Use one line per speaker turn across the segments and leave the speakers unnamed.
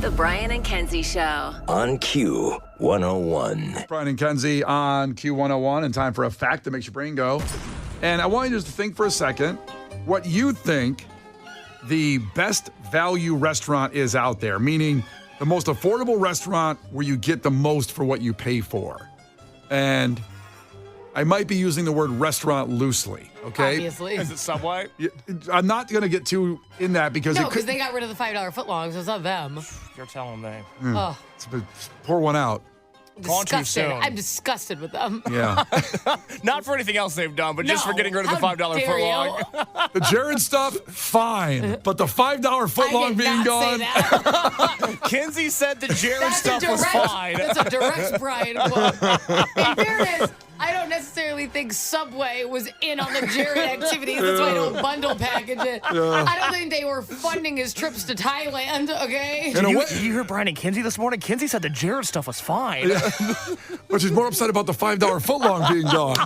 The Brian and Kenzie Show.
On Q101.
Brian and Kenzie on Q101, and time for a fact that makes your brain go. And I want you just to think for a second what you think the best value restaurant is out there, meaning the most affordable restaurant where you get the most for what you pay for. And I might be using the word restaurant loosely, okay?
Obviously.
Is it Subway?
I'm not going to get too in that because
No, because they got rid of the $5 footlongs. It's not them.
You're telling me.
Oh,
pour one out.
Gone too
disgusted.
soon.
I'm disgusted with them.
Yeah.
Not for anything else they've done, but just for
No,
getting rid of the
how
$5
dare
footlong.
The Jared stuff, fine. But the $5 footlong
I did
being
not
gone.
say that.
Kinsey said the Jared
That's
stuff was fine.
That's a direct Brian quote. In fairness, I don't necessarily think Subway was in on the Jared activities. That's why I don't bundle package it. I don't think they were funding his trips to Thailand, okay?
In a way,
Did you hear Brian and Kinsey this morning? Kinsey said the Jared stuff was fine.
but she's more upset about the $5 footlong being gone.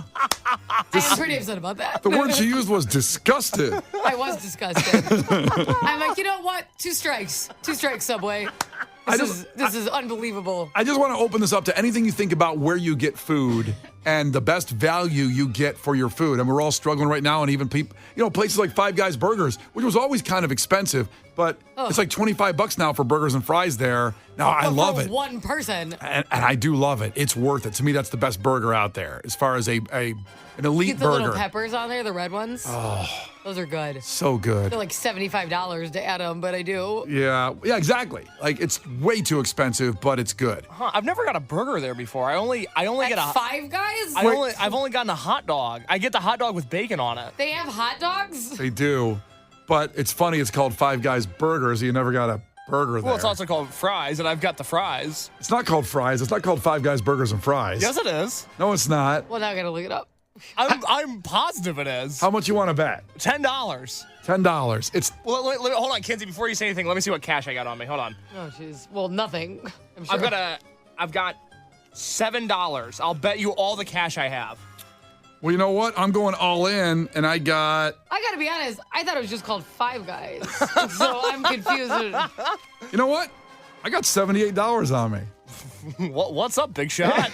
I am pretty upset about that.
The word she used was disgusted.
I was disgusted. I'm like, you know what? Two strikes, Subway. This is unbelievable.
I just want to open this up to anything you think about where you get food and the best value you get for your food. And we're all struggling right now, and even people, places like Five Guys Burgers, which was always kind of expensive, but it's like $25 now for burgers and fries there. Now, I love it.
One person.
And I do love it. It's worth it. To me, that's the best burger out there as far as an elite
Get the
burger.
little peppers on there, the red ones.
Oh,
those are good.
so good.
They're like $75 to add them, but I do.
Yeah, exactly. Like, it's way too expensive, but it's good.
Huh, I've never got a burger there before. I only get a
Five Guys?
I've only gotten a hot dog. I get the hot dog with bacon on it.
They have hot dogs?
They do. But it's funny, it's called Five Guys Burgers. You never got a burger there.
Well, it's also called fries, and I've got the fries.
It's not called fries. It's not called Five Guys Burgers and Fries.
Yes, it is.
No, it's not.
Well, now I gotta look it up.
I'm positive it is.
How much you want to bet?
$10.
$10. It's
Well, hold on, Kinsey. Before you say anything, let me see what cash I got on me. Hold on.
Oh, jeez. Well, nothing. I'm sure.
I've got $7. I'll bet you all the cash I have.
well, you know what? I'm going all in, and I got.
I gotta be honest. I thought it was just called Five Guys. So I'm confused.
You know what? I got $78 on me.
What's up, big shot?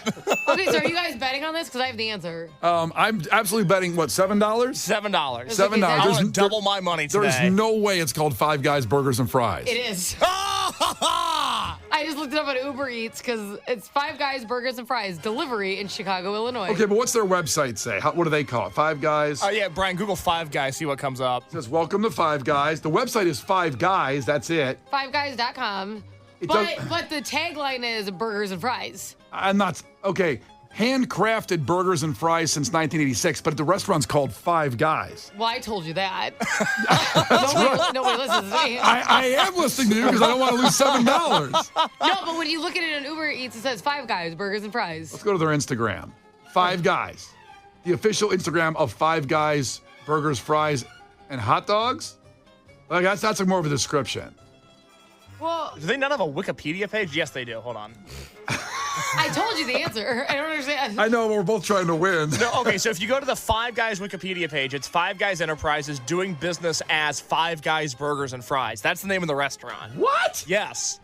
Okay, so are you guys betting on this? Because I have the answer.
I'm absolutely betting what, $7?
$7.
$7.
I want to
There's-
double my money today.
There's no way it's called Five Guys Burgers and Fries.
It is. I just looked it up on Uber Eats because it's Five Guys Burgers and Fries delivery in Chicago, Illinois.
Okay, but what's their website say? What do they call it? Five Guys?
Yeah, Brian, Google Five Guys, see what comes up.
It says, welcome to Five Guys. The website is Five Guys. That's it.
FiveGuys.com.
It
But
does-
but the tagline is burgers and fries.
I'm not. Okay, handcrafted burgers and fries since 1986, but the restaurant's called Five Guys.
Well, I told you that. nobody listens to me.
I am listening to you because I don't want to lose $7.
No, but when you look at it on Uber Eats, it says Five Guys Burgers and Fries.
Let's go to their Instagram. Five Guys. The official Instagram of Five Guys Burgers, Fries, and Hot Dogs? Like, that's more of a description.
Well,
Do they not have a Wikipedia page? Yes, they do. Hold on.
I told you the answer. I don't understand.
I know, we're both trying to win.
No, okay, so if you go to the Five Guys Wikipedia page, it's Five Guys Enterprises doing business as Five Guys Burgers and Fries. That's the name of the restaurant.
What?
Yes.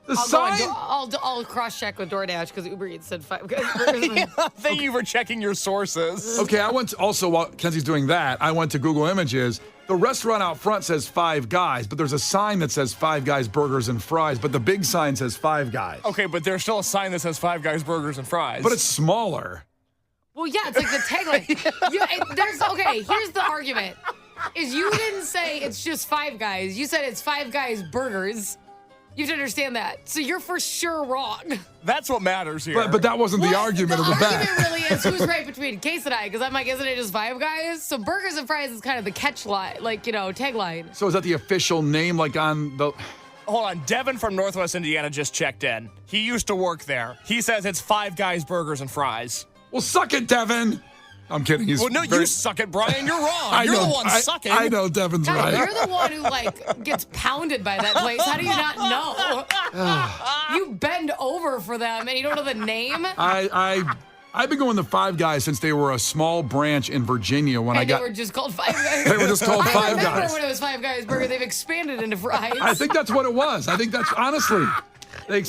The
I'll,
sign?
I'll cross-check with DoorDash because Uber Eats said Five Guys Burgers and
Thank you for checking your sources.
Okay, I went to, also while Kenzie's doing that, I went to Google Images. The restaurant out front says Five Guys, but there's a sign that says Five Guys Burgers and Fries, but the big sign says Five Guys.
Okay, but there's still a sign that says Five Guys Burgers and Fries.
But it's smaller.
Well, yeah, it's like the tagline. Okay, here's the argument. Is you didn't say it's just Five Guys. You said it's Five Guys Burgers. You have to understand that. So you're for sure wrong.
That's what matters here.
But that wasn't the
Well,
argument of the bet.
argument really is who's right between Case and I, because I'm like, isn't it just Five Guys? So Burgers and Fries is kind of the catch line, tagline.
So is that the official name, like on the...
Hold on, Devin from Northwest Indiana just checked in. He used to work there. He says it's Five Guys Burgers and Fries.
Well, suck it, Devin. I'm kidding. He's
Well, no,
very-
you suck it, Brian. You're wrong.
I
You're
know,
the one sucking.
I know Devin's
God,
right.
you're the one who gets pounded by that place. How do you not know? You bend over for them and you don't know the name.
I I've been going to Five Guys since they were a small branch in Virginia when
They were just called Five Guys.
They were just called
I
Five
remember
Guys.
when it was Five Guys Burger. They've expanded into fries.
I think that's what it was. I think that's honestly.
that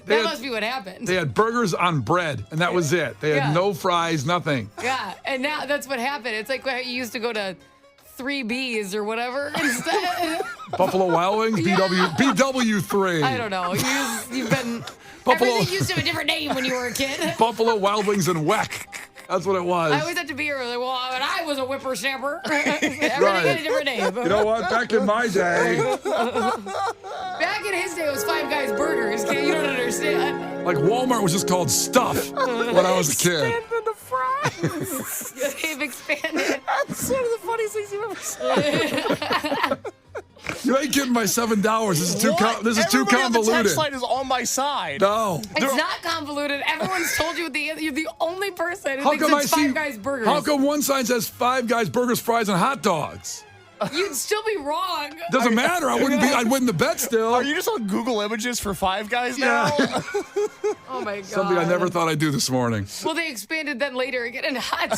had,
must be what happened.
They had burgers on bread, and that was it. They had no fries, nothing.
Yeah, and now that's what happened. It's like when you used to go to 3Bs or whatever instead.
Buffalo Wild Wings, BW3.
I don't know. You've been. Everything used to have a different name when you were a kid.
Buffalo Wild Wings and Weck. That's what it was.
I always had to be here. Like, well, when I was a whippersnapper, everything had a different name.
You know what? Back in my day,
Back in his day, it was Five Guys Burgers. You don't understand.
like Walmart was just called Stuff when I was a kid.
Expanded the fries.
They've expanded.
That's one of the funniest things you've ever said.
You ain't getting my $7. This is too
What?
this is too
Everybody on the
convoluted.
text line is on my side.
No.
It's not convoluted. Everyone's told you the answer. You're the only person who
How
thinks
come
it's
I see?
Five Guys Burgers.
How come one sign says Five Guys Burgers, fries, and hot dogs?
You'd still be wrong.
Doesn't matter. I'd win the bet still.
Are you just on Google Images for Five Guys now?
Yeah.
Oh my god.
Something I never thought I'd do this morning.
Well, they expanded then later again in hot.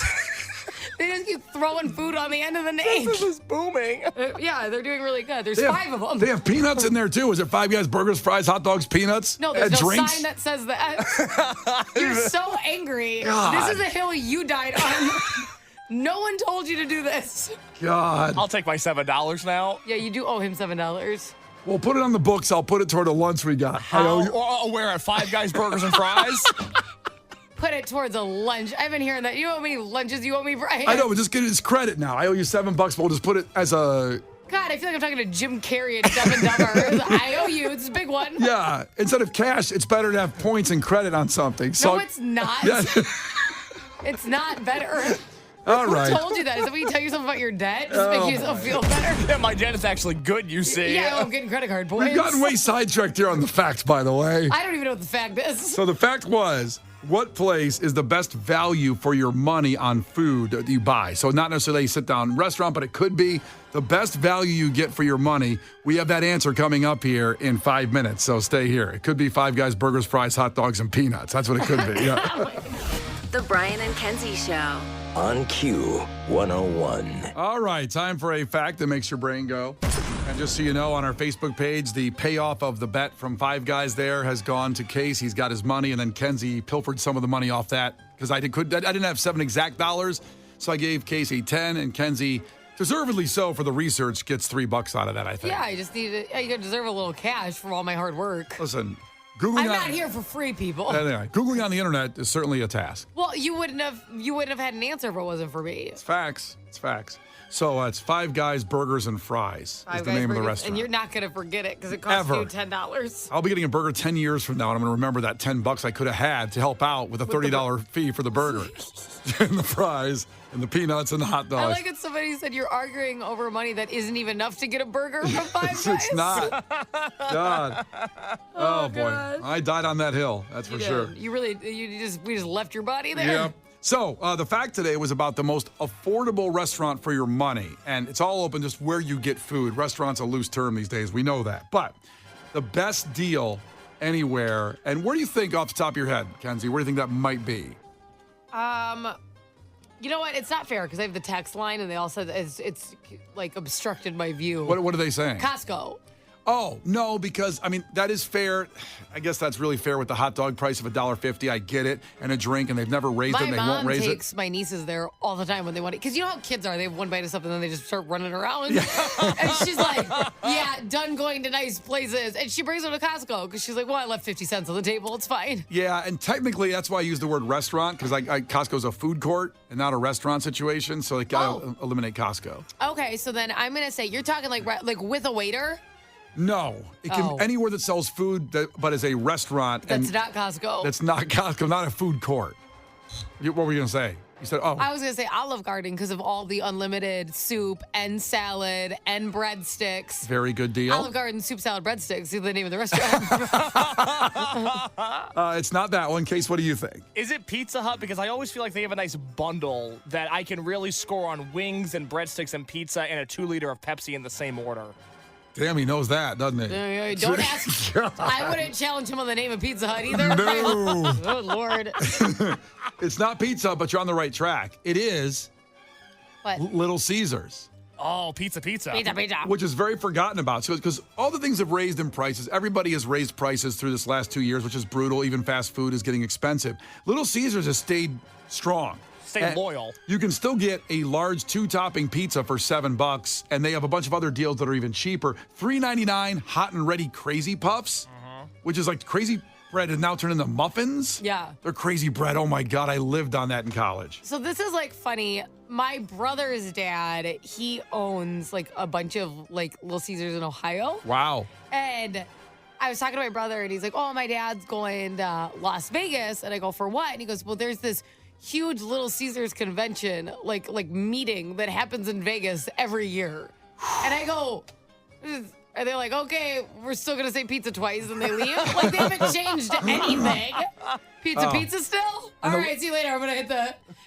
They just keep throwing food on the end of the name.
This is booming.
Yeah, they're doing really good. There's
They have-
5 of them.
They have peanuts in there too. Is it Five Guys Burgers, fries, hot dogs, peanuts?
No, there's
and
no
drinks?
sign that says that. You're so angry.
God.
This is a hill you died on. No one told you to do this.
God.
I'll take my $7 now.
Yeah, you do owe him $7.
Well, put it on the books. I'll put it toward the lunch we got. I owe you-
Where at Five Guys Burgers and Fries?
Put it towards a lunch. I've been hearing that. You know how many lunches you owe me, Brian?
I know, but just get his credit now. I owe you $7, but we'll just put it as a.
God, I feel like I'm talking to Jim Carrey at Dumb and Dumber. I owe you. It's a big one.
Yeah, instead of cash, it's better to have points and credit on something.
No, it's not.
Yeah.
It's not better.
All
Who
right.
told you that? Is that when you tell yourself about your debt? Just to make yourself feel better?
Yeah, my debt is actually good, you see.
Yeah, I'm getting credit card points.
We've gotten way sidetracked here on the facts, by the way.
I don't even know what the fact is.
So the fact was, what place is the best value for your money on food that you buy? So not necessarily a sit-down restaurant, but it could be the best value you get for your money. We have that answer coming up here in 5 minutes, so stay here. It could be Five Guys Burgers, fries, hot dogs, and peanuts. That's what it could be. Yeah.
The Brian and Kenzie Show.
On Q 101.
All right, time for a fact that makes your brain go. And just so you know, on our Facebook page, the payoff of the bet from Five Guys there has gone to Case. He's got his money, and then Kenzie pilfered some of the money off that because I didn't have $7 exact, so I gave Casey 10, and Kenzie, deservedly so for the research, gets $3 out of that, I think.
Yeah, I just needed. I deserve a little cash for all my hard work.
Listen, Googling
I'm not here for free, people.
Anyway, Googling on the internet is certainly a task.
Well, you wouldn't have had an answer if it wasn't for me.
It's facts. It's facts. So it's Five Guys Burgers and Fries is the name of the restaurant.
And you're not going to forget it because it costs
Ever.
you $10.
I'll be getting a burger 10 years from now, and I'm going to remember that $10 I could have had to help out with a $30 fee for the burger and the fries and the peanuts and the hot
I
dogs.
like it. Somebody said you're arguing over money that isn't even enough to get a burger from Five Guys.
It's not. God. Oh, boy.
gosh.
I died on that hill. That's for
You
sure.
did. We just left your body there.
Yep. So the fact today was about the most affordable restaurant for your money. And it's all open just where you get food. Restaurant's a loose term these days. We know that. But the best deal anywhere. And where do you think off the top of your head, Kenzie, where do you think that might be?
You know what? It's not fair because I have the text line and they all said it's like obstructed my view.
What are they saying?
Costco.
Oh, no, because, I mean, that is fair. I guess that's really fair with the hot dog price of $1.50. I get it. And a drink, and they've never raised it,
My
and they won't
mom
raise
takes my nieces there all the time when they want to. Because you know how kids are. They have one bite of something, and then they just start running around. And she's like, yeah, done going to nice places. And she brings them to Costco because she's like, well, I left 50 cents on the table. It's fine.
Yeah, and technically that's why I use the word restaurant, because Costco's a food court and not a restaurant situation, so they got to eliminate Costco.
Okay, so then I'm going to say, you're talking like with a waiter?
No, it can anywhere that sells food, but is a restaurant.
That's
and
not Costco.
That's not Costco, not a food court. What were you going to say? You said,
I was going to say Olive Garden because of all the unlimited soup and salad and breadsticks.
Very good deal.
Olive Garden soup, salad, breadsticks is the name of the restaurant.
It's not that one. Case, what do you think?
Is it Pizza Hut? Because I always feel like they have a nice bundle that I can really score on wings and breadsticks and pizza and a 2 liter of Pepsi in the same order.
Damn, he knows that, doesn't he?
Don't ask. I wouldn't challenge him on the name of Pizza Hut either.
No.
Oh, Lord.
It's not pizza, but you're on the right track. It is
What?
Little Caesars,
Oh, pizza.
Pizza.
which is very forgotten about. Because all the things have raised in prices. Everybody has raised prices through this last 2 years, which is brutal. Even fast food is getting expensive. Little Caesars has stayed strong.
Stay loyal.
You can still get a large 2-topping pizza for $7, and they have a bunch of other deals that are even cheaper. $3.99 hot and ready Crazy Puffs, which is like crazy bread has now turned into muffins.
Yeah.
They're crazy bread. Oh my God, I lived on that in college.
So this is like funny. My brother's dad, he owns like a bunch of like Little Caesars in Ohio.
Wow.
And I was talking to my brother and he's like, oh, my dad's going to Las Vegas. And I go, for what? And he goes, well, there's this huge Little Caesars convention, like meeting that happens in Vegas every year. And I go, and they're like, okay, we're still going to say pizza twice, and they leave. Like, they haven't changed anything. Pizza still? All right, see you later. I'm going to hit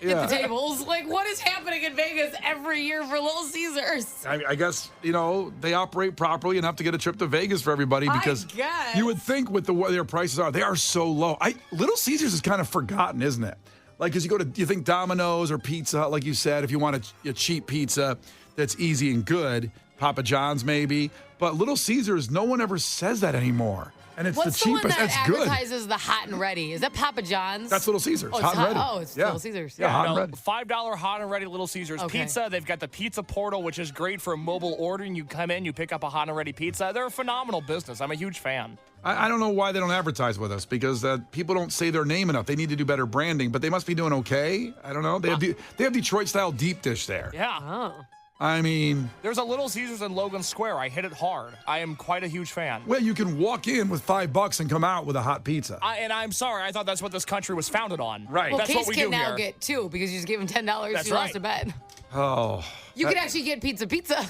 the tables. Like, what is happening in Vegas every year for Little Caesars?
I guess, they operate properly enough to get a trip to Vegas for everybody because
I guess.
you would think with the way their prices are, they are so low. Little Caesars is kind of forgotten, isn't it? Like, because you think Domino's or Pizza Hut, like you said, if you want a cheap pizza that's easy and good, Papa John's maybe. But Little Caesars, no one ever says that anymore. And it's
What's
the cheapest.
The one that
That's good.
advertises the hot and ready? Is that Papa John's?
That's Little Caesars.
Oh, it's
hot and ready.
Oh, it's Little Caesars.
Yeah, hot
No,
and ready.
$5 hot and ready Little Caesars
Okay.
pizza. They've got the pizza portal, which is great for mobile ordering. You come in, you pick up a hot and ready pizza. They're a phenomenal business. I'm a huge fan.
I don't know why they don't advertise with us because people don't say their name enough. They need to do better branding, but they must be doing okay. I don't know. They have Detroit-style deep dish there.
Yeah.
Oh.
I mean,
There's a Little Caesars in Logan Square. I hit it hard. I am quite a huge fan.
well, you can walk in with $5 and come out with a hot pizza.
And I'm sorry. I thought that's what this country was founded on.
Right.
Well,
That's
Case
what we
can
do
now
here.
get two because you just gave him $10
That's
he lost
right.
a bet.
Oh.
You could actually get pizza.
That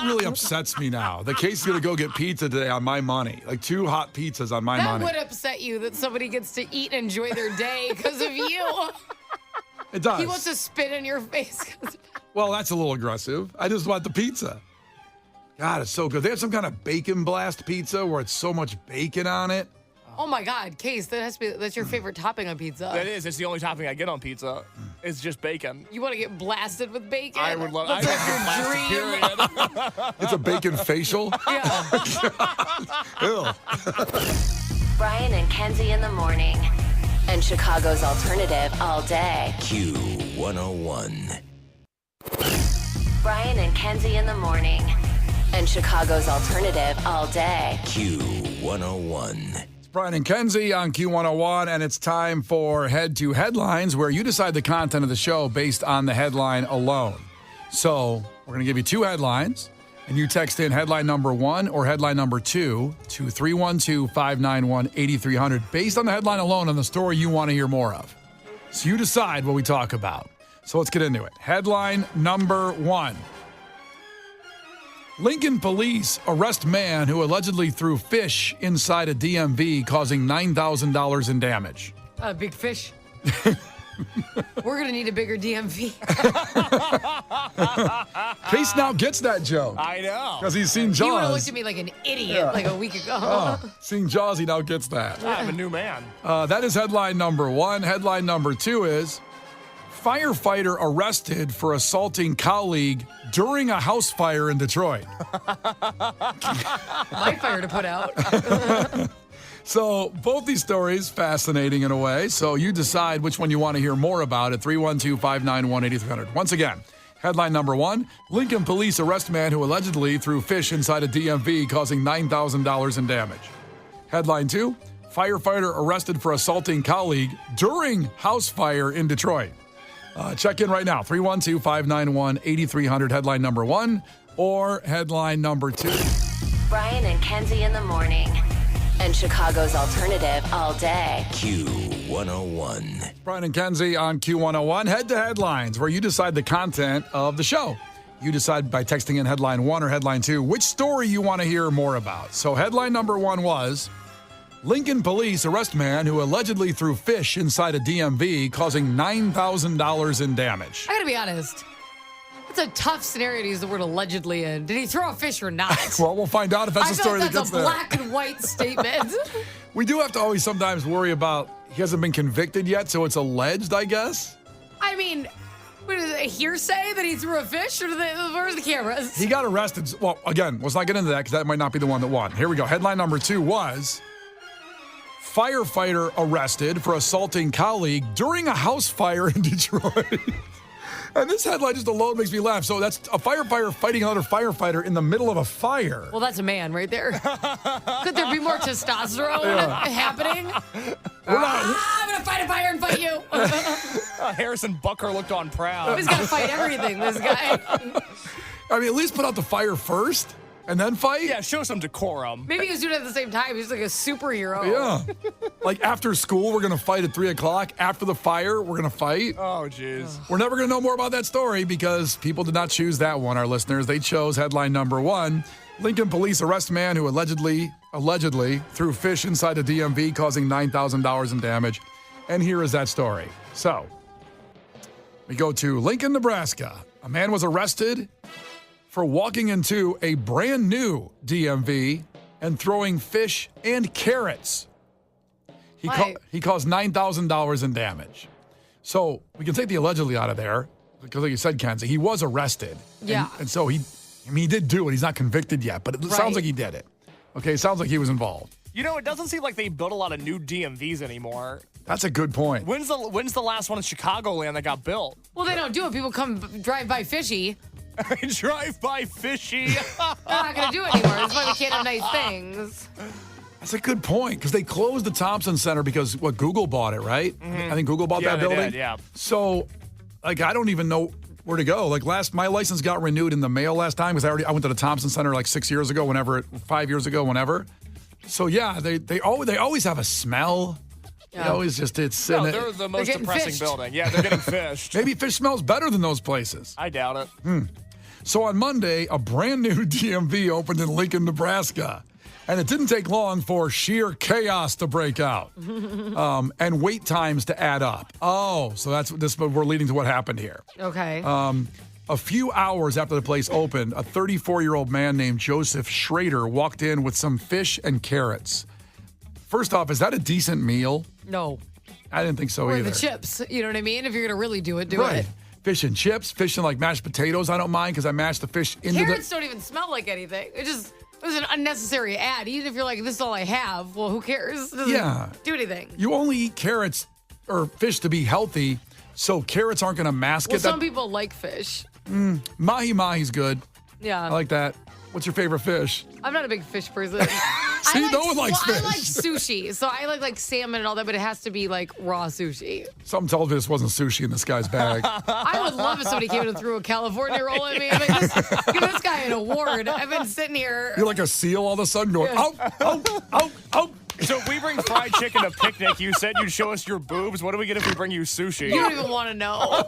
really upsets me now. The Case is going to go get pizza today on my money. Like 2 hot pizzas on my
That
money.
would upset you that somebody gets to eat and enjoy their day because of you.
It does.
He wants to spit in your face.
Well, that's a little aggressive. I just want the pizza. God, it's so good. They have some kind of bacon blast pizza where it's so much bacon on it.
Oh my God, Case, that's your favorite topping on pizza.
That is. It's the only topping I get on pizza. It's just bacon.
You want to get blasted with bacon?
I would love.
That's
I
like
would
your
get
dream.
blasted, period.
It's a bacon facial.
Yeah.
Ew.
Brian and Kenzie in the morning. And Chicago's alternative all day.
Q101.
Brian and Kenzie in the morning. And Chicago's alternative all day.
Q101.
It's Brian and Kenzie on Q101, and it's time for Head to Headlines, where you decide the content of the show based on the headline alone. So we're going to give you 2 headlines, and you text in headline number 1 or headline number 2 to 312-591-8300 based on the headline alone on the story you want to hear more of. So you decide what we talk about. So let's get into it. Headline number 1. Lincoln police arrest man who allegedly threw fish inside a DMV, causing $9,000 in damage.
Big fish. We're going to need a bigger DMV.
Case now gets that joke
I know.
because he's seen
He would have looked
Jaws.
at me like an idiot like a week ago.
Seeing Jaws, he now gets that.
I'm a new man.
That is headline number 1. Headline number 2 is firefighter arrested for assaulting colleague during a house fire in Detroit.
My fire to put out.
So both these stories, fascinating in a way. So you decide which one you want to hear more about at 312-591-8300. Once again, headline number 1, Lincoln police arrest man who allegedly threw fish inside a DMV, causing $9,000 in damage. Headline 2, firefighter arrested for assaulting colleague during house fire in Detroit. Check in right now, 312-591-8300, headline number 1 or headline number 2.
Brian and Kenzie in the morning. And Chicago's alternative all day.
Q101.
Brian and Kenzie on Q101. Head to headlines, where you decide the content of the show. You decide by texting in headline 1 or headline 2 which story you want to hear more about. So headline number 1 was Lincoln police arrest man who allegedly threw fish inside a DMV, causing $9,000 in damage.
I got to be honest. It's a tough scenario to use the word allegedly in. Did he throw a fish or not?
Well, we'll find out if that's
I
the
feel
story
like
that
that's
gets
a
there.
black and white statement.
We do have to always sometimes worry about he hasn't been convicted yet, so it's alleged, I guess.
I mean, what is it, a hearsay that he threw a fish? Or where's the cameras?
He got arrested. Well, again, let's not get into that because that might not be the one that won. Here we go. Headline number 2 was firefighter arrested for assaulting colleague during a house fire in Detroit. And this headline just alone makes me laugh. So that's a firefighter fighting another firefighter in the middle of a fire.
Well, that's a man right there. Could there be more testosterone happening? I'm going to fight a fire and fight you.
Harrison Bucker looked on proud.
He's got to fight everything, this guy.
I mean, at least put out the fire first and then fight?
Yeah, show some decorum.
Maybe he was doing it at the same time. He's like a superhero.
Yeah. Like after school, we're going to fight at 3 o'clock. After the fire, we're going to fight.
Oh, jeez.
We're never going to know more about that story because people did not choose that one, our listeners. They chose headline number 1. Lincoln police arrest man who allegedly threw fish inside a DMV, causing $9,000 in damage. And here is that story. So, we go to Lincoln, Nebraska. A man was arrested for walking into a brand new DMV and throwing fish and carrots. He caused $9,000 in damage. So we can take the allegedly out of there because, like you said, Kenzie, he was arrested.
Yeah.
And so he did do it. He's not convicted yet, but it sounds like he did it. Okay, it sounds like he was involved.
You know, it doesn't seem like they build a lot of new DMVs anymore.
That's a good point.
When's the last one in Chicagoland that got built?
Well, they don't do it. People come drive by fishy.
Drive by fishy.
They're not going to do it anymore. That's why we can't have nice things.
That's a good point because they closed the Thompson Center because Google bought it, right? I think Google bought that
they
building.
did, yeah.
So, I don't even know where to go. My license got renewed in the mail last time because I went to the Thompson Center 6 years ago, 5 years ago, whenever. So yeah, they always have a smell.
Yeah.
They always just
They're the most
getting
depressing
fished.
building. Yeah, they're getting fished.
Maybe fish smells better than those places.
I doubt it.
So on Monday, a brand new DMV opened in Lincoln, Nebraska. And it didn't take long for sheer chaos to break out and wait times to add up. Oh, so we're leading to what happened here.
Okay.
A few hours after the place opened, a 34-year-old man named Joseph Schrader walked in with some fish and carrots. First off, is that a decent meal?
No.
I didn't think so
Or
either.
the chips. You know what I mean? If you're going to really do it, do
Right.
it.
Fish and chips, fish and mashed potatoes. I don't mind because I mash the fish into
Carrots don't even smell like anything. It was an unnecessary ad. Even if you're like, this is all I have, well, who cares? It doesn't do anything.
You only eat carrots or fish to be healthy, so carrots aren't going to mask
Well,
it.
some people like fish.
Mahi-mahi's good.
Yeah.
I like that. What's your favorite fish?
I'm not a big fish person.
See, no one likes fish.
I like sushi. So I like susalmon and all that, but it has to be raw sushi.
Something tells me this wasn't sushi in this guy's bag.
I would love if somebody came in and threw a California roll at me. I'm like, give this guy an award. I've been sitting here.
You're like a seal all of a sudden going, oh, oh, oh, oh.
So if we bring fried chicken to picnic, you said you'd show us your boobs. What do we get if we bring you sushi?
You don't even want to know.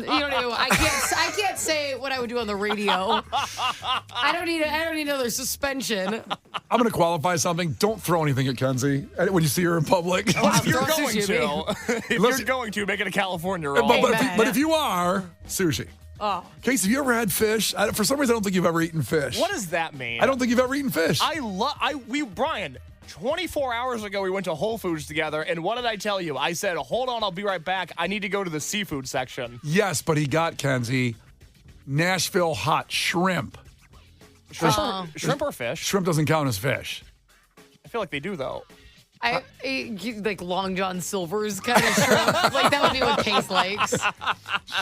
You don't even. I can't say what I would do on the radio. I don't need another suspension.
I'm going to qualify something. Don't throw anything at Kenzie when you see her in public.
If you're
throw
going
sushi
to, make it a California roll.
But if you are, sushi.
Oh.
Casey, have you ever had fish? For some reason, I don't think you've ever eaten fish.
What does that mean?
I don't think you've ever eaten fish.
Brian, 24 hours ago, we went to Whole Foods together, and what did I tell you? I said, hold on, I'll be right back. I need to go to the seafood section.
Yes, but he got, Kenzie, Nashville hot shrimp.
Shrimp or fish?
Shrimp doesn't count as fish.
I feel like they do, though.
I like Long John Silver's kind of shrimp. That would be what Case likes.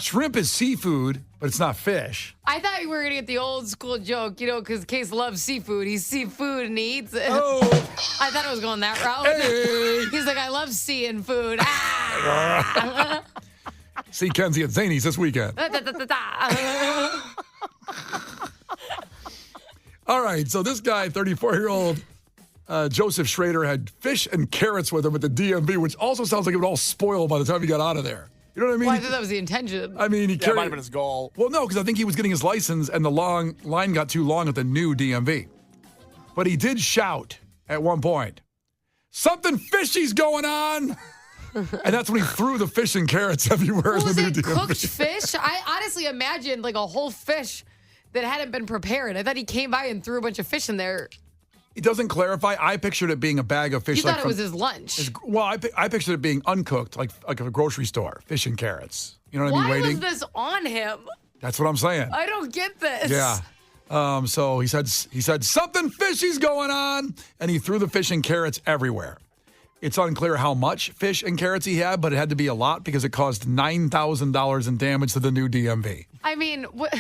Shrimp is seafood, but it's not fish.
I thought you were going to get the old school joke, because Case loves seafood. He's seafood and he eats it.
Oh.
I thought it was going that route.
Hey.
He's like, I love seeing food. Ah.
See Kenzie at Zany's this weekend. All right, so this guy, 34-year-old Joseph Schrader, had fish and carrots with him at the DMV, which also sounds like it would all spoil by the time he got out of there. You know what I mean?
Well, I thought that was the intention.
I mean, he
That might have been his goal.
Well, no, because I think he was getting his license and the long line got too long at the new DMV. But he did shout at one point, "Something fishy's going on!" And that's when he threw the fish and carrots everywhere.
Was
in
it
the new
cooked
DMV.
fish? I honestly imagined like a whole fish that hadn't been prepared. I thought he came by and threw a bunch of fish in there.
It doesn't clarify. I pictured it being a bag of fish.
You thought it
from-
was his lunch.
Well, I pictured it being uncooked, like a grocery store, fish and carrots. You know what I mean?
Why
Waiting.
was this on him?
That's what I'm saying.
I don't get this.
Yeah. So he said something fishy's going on, and he threw the fish and carrots everywhere. It's unclear how much fish and carrots he had, but it had to be a lot because it caused $9,000 in damage to the new DMV.
I mean, what?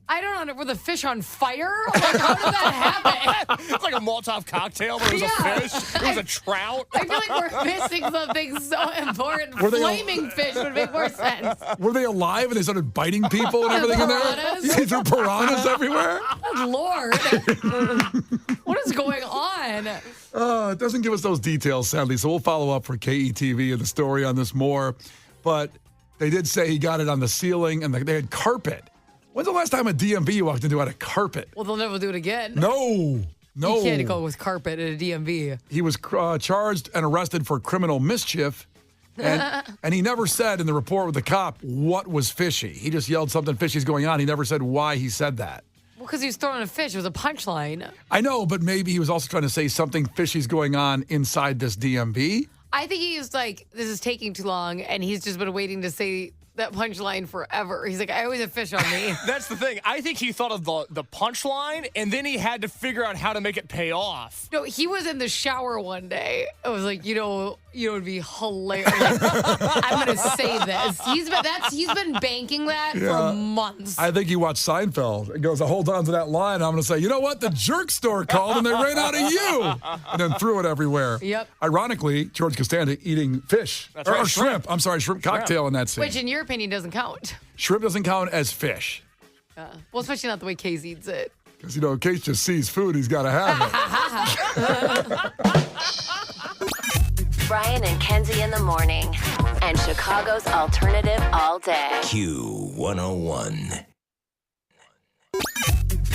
I don't know. Were the fish on fire? Like, how did that happen?
It's like a Molotov cocktail. There was a fish. There was a trout.
I feel like we're missing something so important.
Were they
Flaming fish would make more sense.
Were they alive and they started biting people and everything in there?
Piranhas?
He threw piranhas everywhere?
Lord. What is going on?
It doesn't give us those details, sadly, so we'll follow up for KETV and the story on this more. But they did say he got it on the ceiling, and they had carpet. When's the last time a DMV you walked into had a carpet?
Well, they'll never do it again.
No.
You can't go with carpet at a DMV.
He was charged and arrested for criminal mischief, and he never said in the report with the cop what was fishy. He just yelled something fishy's going on. He never said why he said that.
Well, because he was throwing a fish. It was a punchline.
I know, but maybe he was also trying to say something fishy's going on inside this DMV.
I think he was like, this is taking too long, and he's just been waiting to say that punchline forever. He's like, I always have fish on me.
That's the thing. I think he thought of the punchline, and then he had to figure out how to make it pay off.
No, he was in the shower one day. I was like, it would be hilarious. I'm gonna say this. He's been banking that for months.
I think he watched Seinfeld. He goes, I hold on to that line. I'm going to say, you know what? The jerk store called and they ran out of you. And then threw it everywhere.
Yep.
Ironically, George Costanza eating fish.
That's right,
or shrimp. I'm sorry, shrimp cocktail in that scene.
Which, in your opinion, doesn't count.
Shrimp doesn't count as fish.
Well, especially not the way Case eats it.
Because, Case just sees food. He's got to have it.
Brian and Kenzie in the morning. And Chicago's alternative all day.
Q101.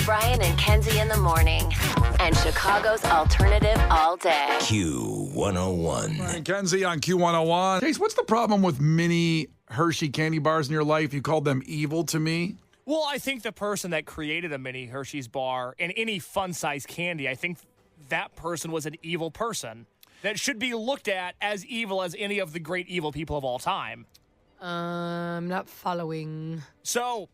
Brian and Kenzie in the morning. And Chicago's alternative all day.
Q101.
Brian Kenzie on Q101. Case, what's the problem with mini Hershey candy bars in your life? You called them evil to me.
Well, I think the person that created a mini Hershey's bar and any fun-sized candy, I think that person was an evil person that should be looked at as evil as any of the great evil people of all time.
I'm not following.
So,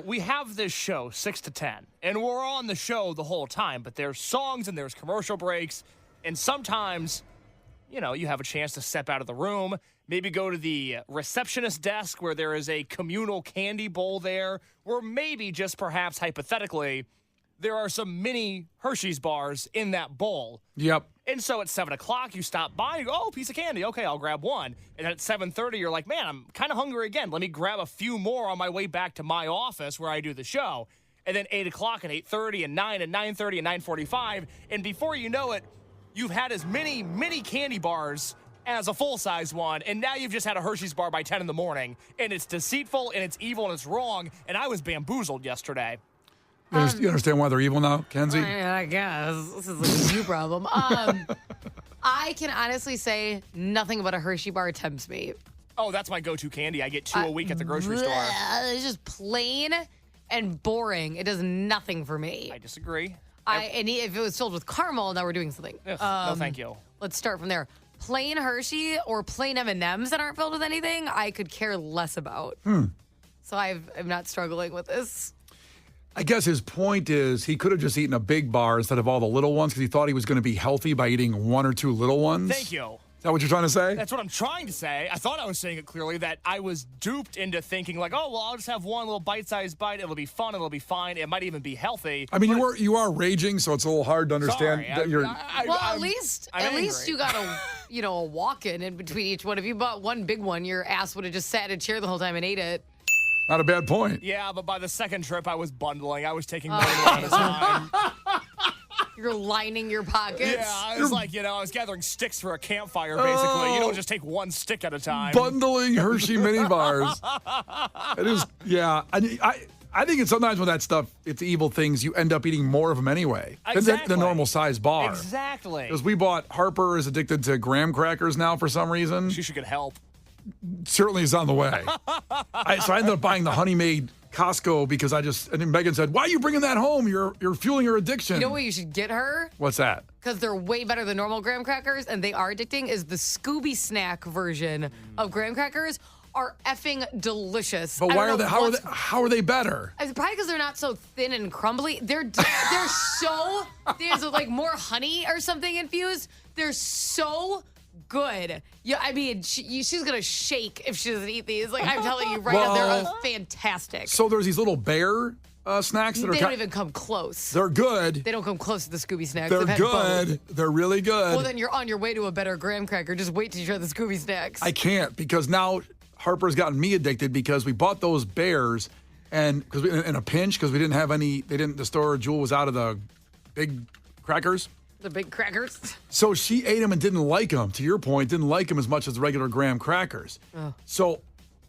we have this show, 6 to 10, and we're on the show the whole time, but there's songs and there's commercial breaks, and sometimes, you have a chance to step out of the room, maybe go to the receptionist desk where there is a communal candy bowl there, or maybe just perhaps hypothetically, there are some mini Hershey's bars in that bowl.
Yep.
And so at 7 o'clock, you stop by, you go, oh, piece of candy. Okay, I'll grab one. And then at 7:30, you're like, man, I'm kind of hungry again. Let me grab a few more on my way back to my office where I do the show. And then 8 o'clock and 8:30 and 9 and 9:30 and 9:45. And before you know it, you've had as many mini candy bars as a full-size one. And now you've just had a Hershey's bar by 10 in the morning. And it's deceitful and it's evil and it's wrong. And I was bamboozled yesterday.
You understand why they're evil now, Kenzie?
I guess. This is like a you problem. I can honestly say nothing about a Hershey bar tempts me.
Oh, that's my go-to candy. I get 2 a week at the grocery store.
It's just plain and boring. It does nothing for me.
I disagree.
And if it was filled with caramel, now we're doing something.
Ugh, no, thank you.
Let's start from there. Plain Hershey or plain M&Ms that aren't filled with anything, I could care less about. So I'm not struggling with this.
I guess his point is he could have just eaten a big bar instead of all the little ones because he thought he was going to be healthy by eating 1 or 2 little ones.
Thank you.
Is that what you're trying to say?
That's what I'm trying to say. I thought I was saying it clearly, that I was duped into thinking like, oh, well, I'll just have one little bite-sized bite. It'll be fun. It'll be fine. It might even be healthy.
I mean, you are raging, so it's a little hard to understand.
Sorry,
That you're,
At least you got a walk-in in between each one. If you bought one big one, your ass would have just sat in a chair the whole time and ate it.
not a bad point.
Yeah, but by the second trip, I was bundling. I was taking money at a time.
You're lining your pockets.
Yeah, I was like, I was gathering sticks for a campfire, basically. You don't just take one stick at a time.
Bundling Hershey mini bars. It is, yeah. I think it's sometimes when that stuff, it's evil things, you end up eating more of them anyway than the normal size bar.
Exactly.
Because we bought, Harper is addicted to graham crackers now for some reason.
She should get help.
Certainly is on the way. So I ended up buying the Honey Maid Costco because and then Megan said, why are you bringing that home? You're fueling your addiction.
You know what you should get her?
What's that?
Because they're way better than normal graham crackers, and they are addicting, is the Scooby Snack version of graham crackers are effing delicious.
But why are they? How are they better?
It's probably because they're not so thin and crumbly. They're so there's like more honey or something infused. They're so good. Yeah, I mean, she's gonna shake if she doesn't eat these. Like I'm telling you right now, they're fantastic.
So there's these little bear snacks that
they don't even come close.
They're good.
They don't come close to the Scooby Snacks.
They're good. They're really good.
Well, then you're on your way to a better graham cracker. Just wait till you try the Scooby Snacks.
I can't because now Harper's gotten me addicted because we bought those bears and because in a pinch because we didn't have any. The store Jewel was out of the big crackers.
The big crackers.
So she ate them and didn't like them. To your point, didn't like them as much as the regular graham crackers.
Oh.
So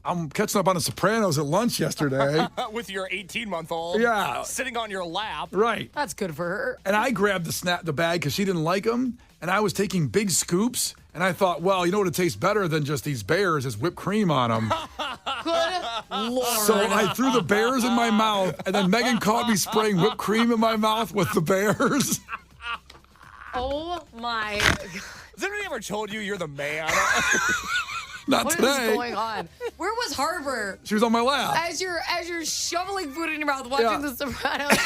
I'm catching up on The Sopranos at lunch yesterday.
With your 18-month-old.
Yeah.
Sitting on your lap.
Right.
That's good for her.
And I grabbed the bag because she didn't like them. And I was taking big scoops. And I thought, well, you know what would taste better than just these bears is whipped cream on them.
Good Lord.
So I threw the bears in my mouth. And then Megan caught me spraying whipped cream in my mouth with the bears.
Oh my God.
Has anybody ever told you you're the man?
Not
What
today.
is going on? Where was Harper?
She was on my lap.
As you're shoveling food in your mouth, watching The Sopranos,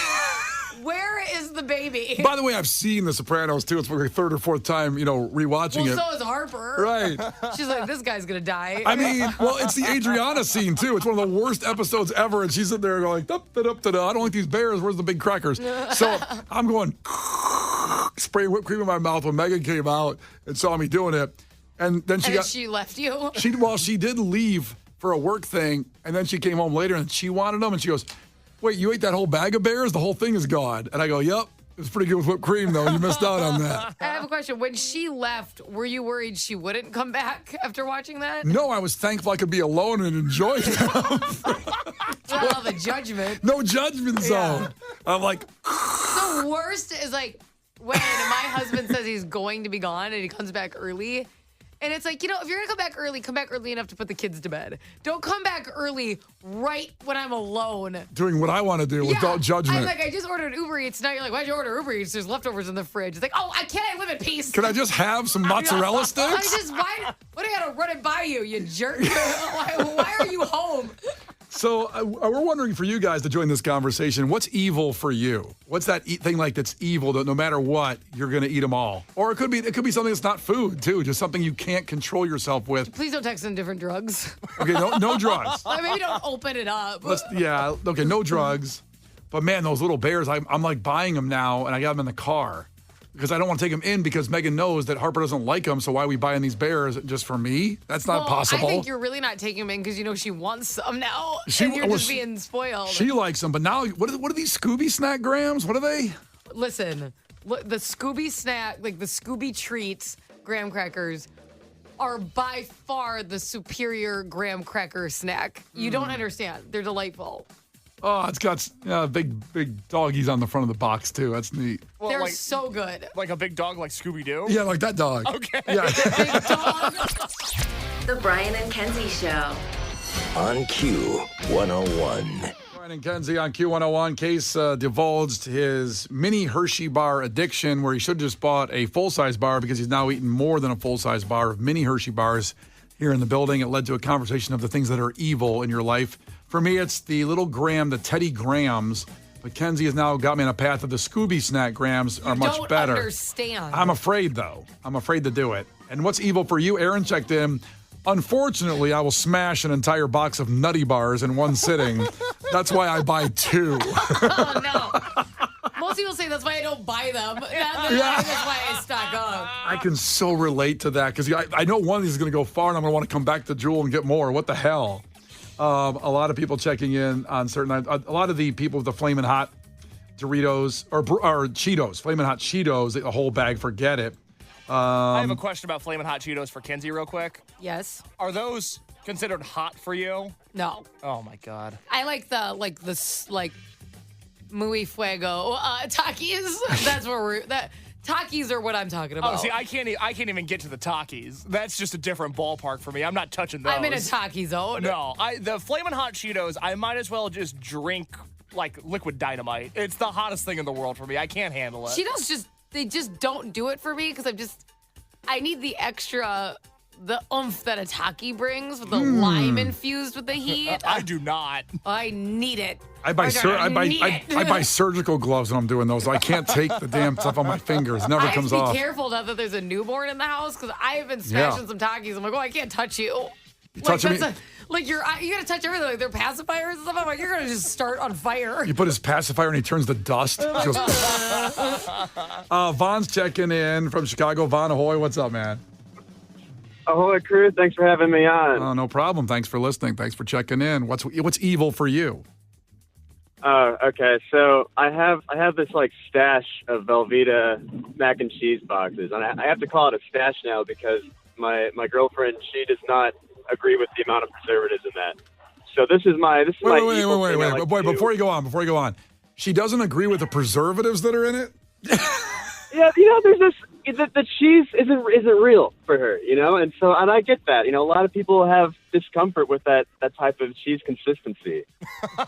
where is the baby?
By the way, I've seen The Sopranos too. It's my third or fourth time, rewatching it.
So is Harper.
Right.
She's like, this guy's gonna die.
I mean, well, it's the Adriana scene too. It's one of the worst episodes ever, and she's sitting there going, "Da-da-da-da-da. I don't like these bears. Where's the big crackers?" So I'm going, spraying whipped cream in my mouth when Megan came out and saw me doing it, and then
she left you.
She did leave for a work thing, and then she came home later and she wanted them, and she goes, "Wait, you ate that whole bag of bears? The whole thing is gone." And I go, "Yep, it was pretty good with whipped cream though. You missed out on that."
I have a question. When she left, were you worried she wouldn't come back after watching that?
No, I was thankful I could be alone and enjoy them.
Well, the judgment.
No judgment zone. I'm like,
The worst is like when my husband says he's going to be gone and he comes back early. And it's like, if you're going to come back early enough to put the kids to bed. Don't come back early right when I'm alone.
doing what I want to do without judgment.
I'm like, I just ordered Uber Eats. Now you're like, why'd you order Uber Eats? There's leftovers in the fridge. It's like, oh, I live in peace.
Can I just have some mozzarella sticks?
Why do I got to run it by you jerk? why are you home?
So we're wondering for you guys to join this conversation, what's evil for you? What's that thing like that's evil that no matter what, you're going to eat them all? Or it could be something that's not food too, just something you can't control yourself with.
Please don't text in different drugs.
Okay, no drugs.
Maybe don't open it up.
Okay, no drugs. But man, those little bears, I'm like buying them now and I got them in the car. Because I don't want to take them in because Megan knows that Harper doesn't like them. So why are we buying these bears just for me? That's not possible.
I think you're really not taking them in because she wants some now. And you're just being spoiled.
She likes them. But now, what are these Scooby Snack grams? What are they?
Listen, the Scooby Snack, like the Scooby Treats graham crackers are by far the superior graham cracker snack. You don't understand. They're delightful.
Oh, it's got big doggies on the front of the box, too. That's neat.
Well,
They're so good.
Like a big dog like Scooby-Doo?
Yeah, like that dog.
Okay.
Yeah.
Big dog.
The Brian and Kenzie Show.
On Q101.
Brian and Kenzie on Q101. Case divulged his mini Hershey bar addiction, where he should have just bought a full-size bar because he's now eaten more than a full-size bar of mini Hershey bars here in the building. It led to a conversation of the things that are evil in your life. For me, it's the little graham, the Teddy Grahams. But Kenzie has now got me on a path of the Scooby Snack Grahams are much better.
I don't understand.
I'm afraid, though. I'm afraid to do it. And what's evil for you? Aaron checked in. Unfortunately, I will smash an entire box of Nutty Bars in one sitting. That's why I buy two.
Oh, no. Most people say that's why I don't buy them. That's why I stock up.
I can so relate to that because I know one of these is going to go far and I'm going to want to come back to Jewel and get more. What the hell? A lot of people checking in on certain. A lot of the people with the Flamin' Hot Doritos or Cheetos, Flamin' Hot Cheetos, a whole bag. Forget it.
I have a question about Flamin' Hot Cheetos for Kenzie real quick.
Yes.
Are those considered hot for you?
No.
Oh my God.
I like the muy fuego Takis. That's where Takis are what I'm talking about.
Oh, see, I can't even get to the Takis. That's just a different ballpark for me. I'm not touching those.
I'm in a Taki zone.
No, the Flamin' Hot Cheetos, I might as well just drink like liquid dynamite. It's the hottest thing in the world for me. I can't handle it.
Cheetos they just don't do it for me because I need the oomph that a Taki brings with the lime infused with the heat.
I do not.
I need it.
I buy surgical gloves when I'm doing those. I can't take the damn stuff on my fingers. It never comes
I
off.
have to be careful now that there's a newborn in the house because I have been smashing some Takis. I'm like, I can't touch you.
Touching me?
You gotta touch everything. Like they're pacifiers and stuff. I'm like, you're gonna just start on fire.
You put his pacifier and he turns to dust. He goes, Vaughn's checking in from Chicago. Vaughn, ahoy. What's up, man?
Ahoy, crew. Thanks for having me on.
Oh, no problem. Thanks for listening. Thanks for checking in. What's evil for you?
Okay. So I have this like stash of Velveeta mac and cheese boxes, and I have to call it a stash now because my girlfriend, she does not agree with the amount of preservatives in that. So this is my
wait. Boy, before you go on. She doesn't agree with the preservatives that are in it?
Yeah, there's this the cheese isn't real for her, and I get that. A lot of people have discomfort with that type of cheese consistency.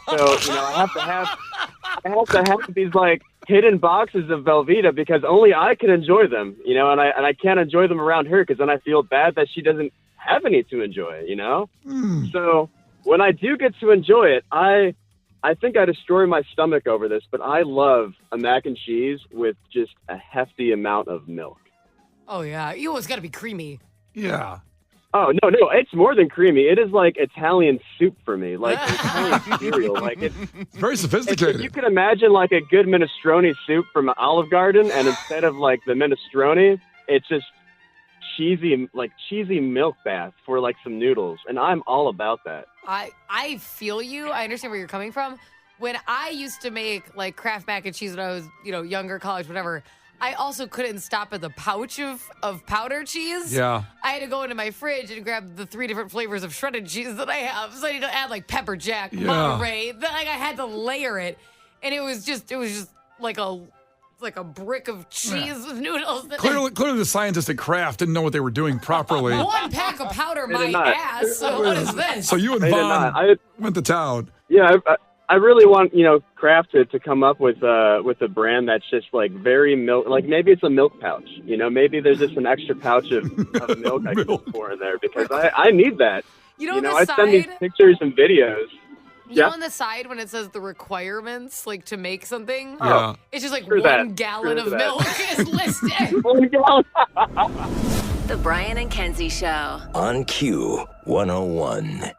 So, I have to have these like hidden boxes of Velveeta because only I can enjoy them, and I can't enjoy them around her because then I feel bad that she doesn't have any to enjoy, So when I do get to enjoy it, I think I destroy my stomach over this, but I love a mac and cheese with just a hefty amount of milk.
Oh, yeah. You always got to be creamy.
Yeah.
Oh, no, it's more than creamy. It is like Italian soup for me, like Italian cereal. Like it's
very sophisticated.
You can imagine like a good minestrone soup from Olive Garden, and instead of like the minestrone, it's just cheesy milk bath for like some noodles, and I'm all about that.
I feel you. I understand where you're coming from. When I used to make like Kraft mac and cheese when I was, younger, college, whatever, I also couldn't stop at the pouch of powder cheese.
Yeah.
I had to go into my fridge and grab the 3 different flavors of shredded cheese that I have. So I need to add like pepper jack, Monterey. Like I had to layer it, and it was just like a brick of cheese with noodles.
Clearly, the scientists at Kraft didn't know what they were doing properly.
1 pack of powder my ass. So what is this?
So you and Vaughn went to town.
Yeah, I really want Kraft to come up with a brand that's just like very milk. Like maybe it's a milk pouch. Maybe there's just an extra pouch of milk I can pour in there because I need that. I send these pictures and videos.
On the side when it says the requirements, like to make something, it's just like
Screw
1 gallon of milk is listed.
1 gallon.
The Brian and Kenzie Show.
On Q 101.